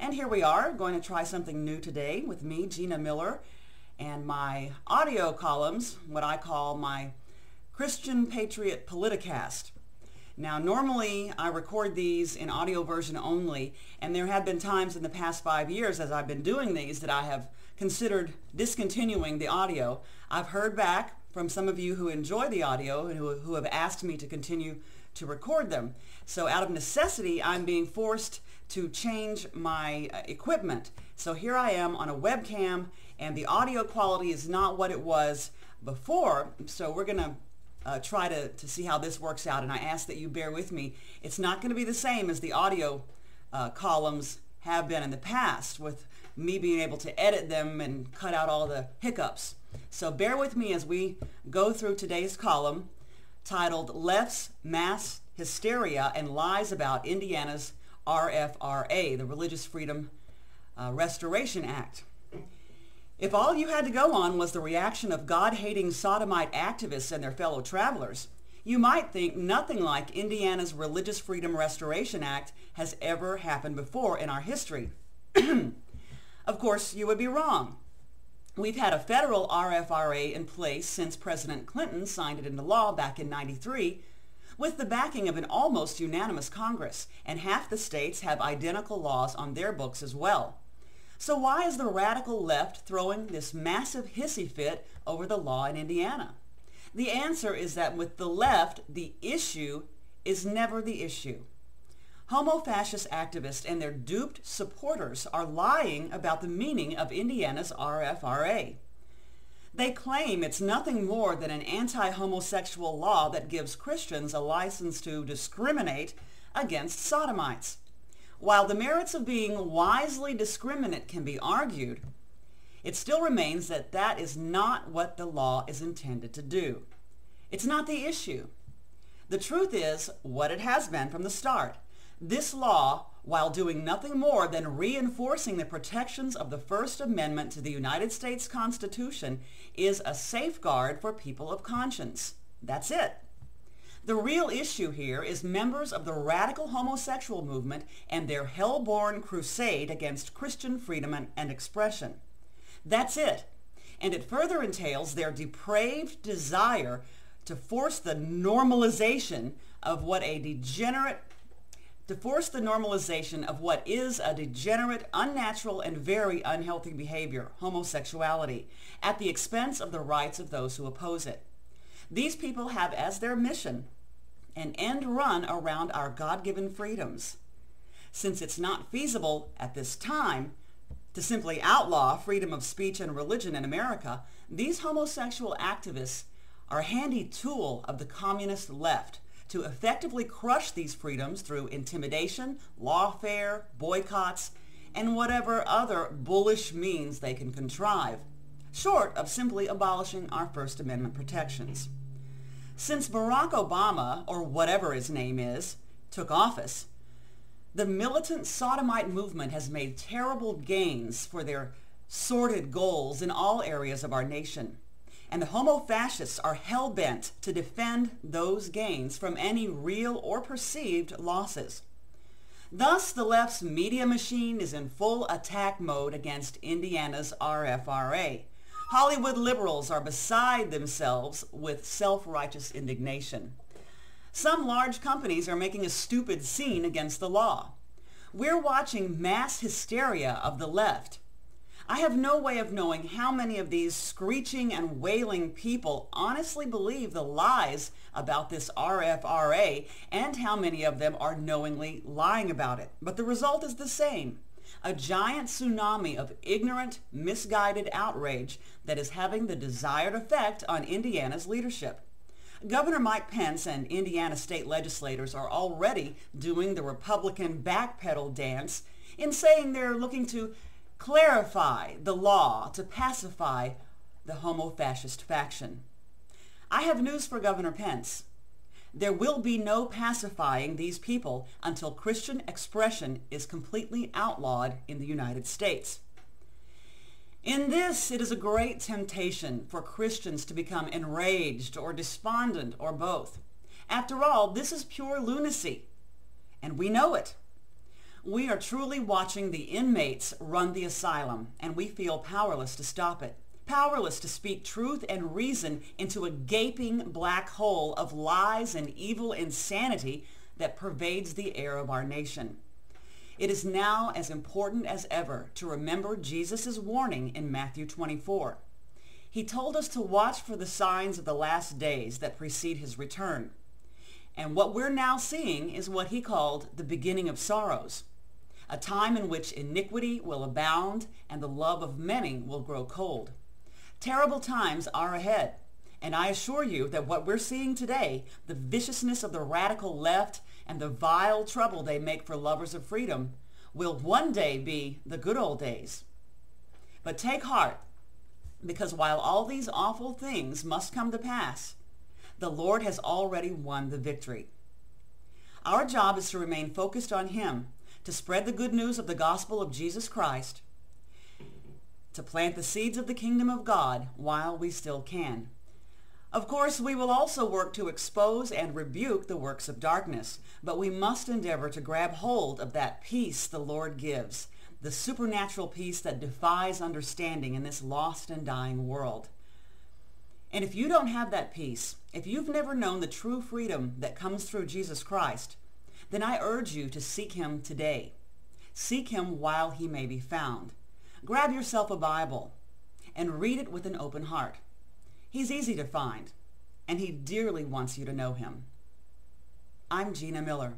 And here we are, going to try something new today with me, Gina Miller, and my audio columns, what I call my Christian Patriot Politicast. Now, normally I record these in audio version only, and there have been times in the past 5 years as I've been doing these that I have considered discontinuing the audio. I've heard back from some of you who enjoy the audio and who have asked me to continue to record them. So out of necessity, I'm being forced to change my equipment. So here I am on a webcam, and the audio quality is not what it was before. So we're going to try to see how this works out, and I ask that you bear with me. It's not going to be the same as the audio columns have been in the past, with me being able to edit them and cut out all the hiccups. So bear with me as we go through today's column titled Left's Mass Hysteria and Lies About Indiana's RFRA, the Religious Freedom Restoration Act. If all you had to go on was the reaction of God-hating sodomite activists and their fellow travelers, you might think nothing like Indiana's Religious Freedom Restoration Act has ever happened before in our history. Of course, you would be wrong. We've had a federal RFRA in place since President Clinton signed it into law back in '93, with the backing of an almost unanimous Congress, and half the states have identical laws on their books as well. So why is the radical left throwing this massive hissy fit over the law in Indiana? The answer is that with the left, the issue is never the issue. Homo-fascist activists and their duped supporters are lying about the meaning of Indiana's RFRA. They claim it's nothing more than an anti-homosexual law that gives Christians a license to discriminate against sodomites. While the merits of being wisely discriminate can be argued, it still remains that that is not what the law is intended to do. It's not the issue. The truth is what it has been from the start. This law, while doing nothing more than reinforcing the protections of the First Amendment to the United States Constitution, is a safeguard for people of conscience. That's it. The real issue here is members of the radical homosexual movement and their hell-born crusade against Christian freedom and expression. That's it. And it further entails their depraved desire to force the normalization of what is a degenerate, unnatural, and very unhealthy behavior, homosexuality, at the expense of the rights of those who oppose it. These people have as their mission an end run around our God-given freedoms. Since it's not feasible at this time to simply outlaw freedom of speech and religion in America, these homosexual activists are a handy tool of the communist left to effectively crush these freedoms through intimidation, lawfare, boycotts, and whatever other bullish means they can contrive, short of simply abolishing our First Amendment protections. Since Barack Obama, or whatever his name is, took office, the militant sodomite movement has made terrible gains for their sordid goals in all areas of our nation. And the homo-fascists are hell-bent to defend those gains from any real or perceived losses. Thus, the left's media machine is in full attack mode against Indiana's RFRA. Hollywood liberals are beside themselves with self-righteous indignation. Some large companies are making a stupid scene against the law. We're watching mass hysteria of the left. I have no way of knowing how many of these screeching and wailing people honestly believe the lies about this RFRA and how many of them are knowingly lying about it. But the result is the same. A giant tsunami of ignorant, misguided outrage that is having the desired effect on Indiana's leadership. Governor Mike Pence and Indiana state legislators are already doing the Republican backpedal dance in saying they're looking to clarify the law to pacify the homo-fascist faction. I have news for Governor Pence. There will be no pacifying these people until Christian expression is completely outlawed in the United States. In this, it is a great temptation for Christians to become enraged or despondent or both. After all, this is pure lunacy, and we know it. We are truly watching the inmates run the asylum, and we feel powerless to stop it. Powerless to speak truth and reason into a gaping black hole of lies and evil insanity that pervades the air of our nation. It is now as important as ever to remember Jesus' warning in Matthew 24. He told us to watch for the signs of the last days that precede his return. And what we're now seeing is what he called the beginning of sorrows, a time in which iniquity will abound and the love of many will grow cold. Terrible times are ahead, and I assure you that what we're seeing today, the viciousness of the radical left and the vile trouble they make for lovers of freedom, will one day be the good old days. But take heart, because while all these awful things must come to pass, the Lord has already won the victory. Our job is to remain focused on him, to spread the good news of the gospel of Jesus Christ, to plant the seeds of the kingdom of God while we still can. Of course, we will also work to expose and rebuke the works of darkness, but we must endeavor to grab hold of that peace the Lord gives, the supernatural peace that defies understanding in this lost and dying world. And if you don't have that peace, if you've never known the true freedom that comes through Jesus Christ, then I urge you to seek him today. Seek him while he may be found. Grab yourself a Bible and read it with an open heart. He's easy to find, and he dearly wants you to know him. I'm Gina Miller.